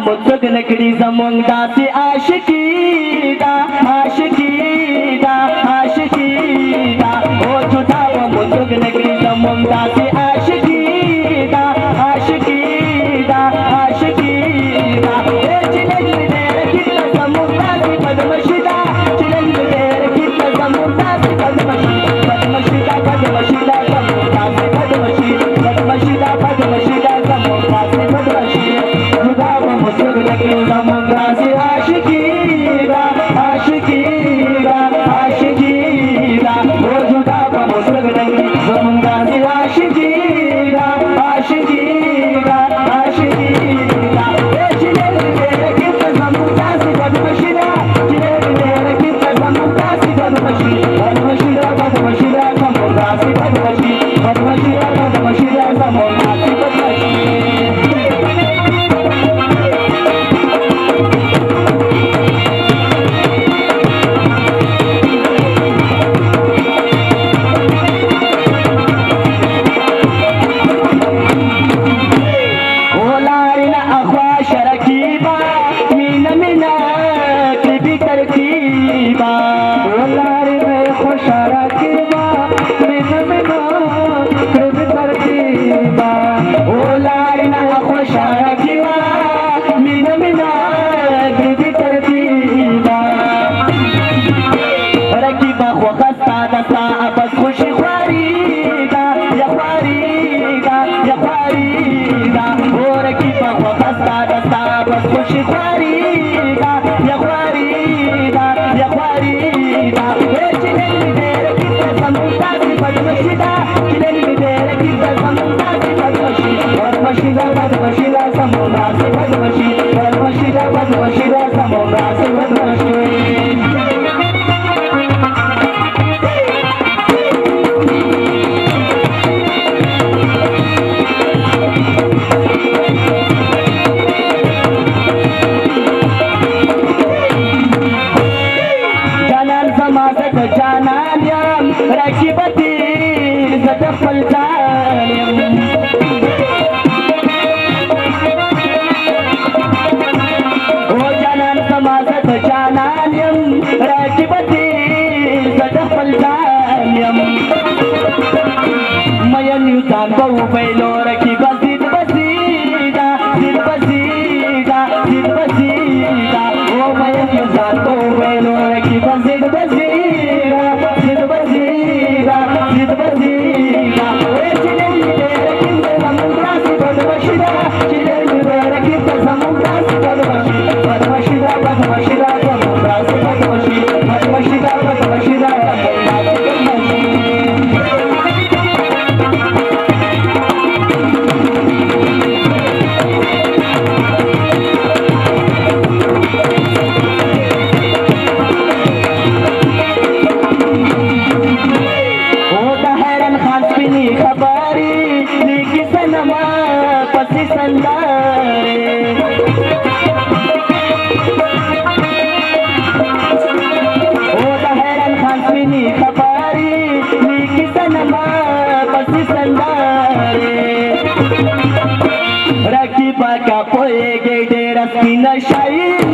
مڅوک نکړي زمونږ داسې عاشقي دا عاشقي دا عاشقي دا او جدا به مڅوک نکړي زمونږ داسې عاشقي دا عاشقي دا عاشقي دا چې نن دې رکیله زمونږ داسې بدمشي دا چې نن دې رکیله زمونږ داسې بدمشي بدمشي دا بدمشي دا زمونږ داسې بدمشي بدمشي دا بدمشي دا زمونږ داسې بدمشي جدا به مڅوک نکړي زمونږ داسې عاشقي دا عاشقي دا عاشقي دا او جدا به مڅوک نکړي زمونږ داسې عاشقي دا عاشقي دا عاشقي دا چې نن دې رکیله زمونږ داسې بدمشي دا چې نن دې رکیله زمونږ داسې بدمشي بدمشي دا بدمشي دا زمونږ داسې بدمشي بدمشي دا بدمشي دا زمونږ داسې بدمشي Raki baka poe ge dera spina shai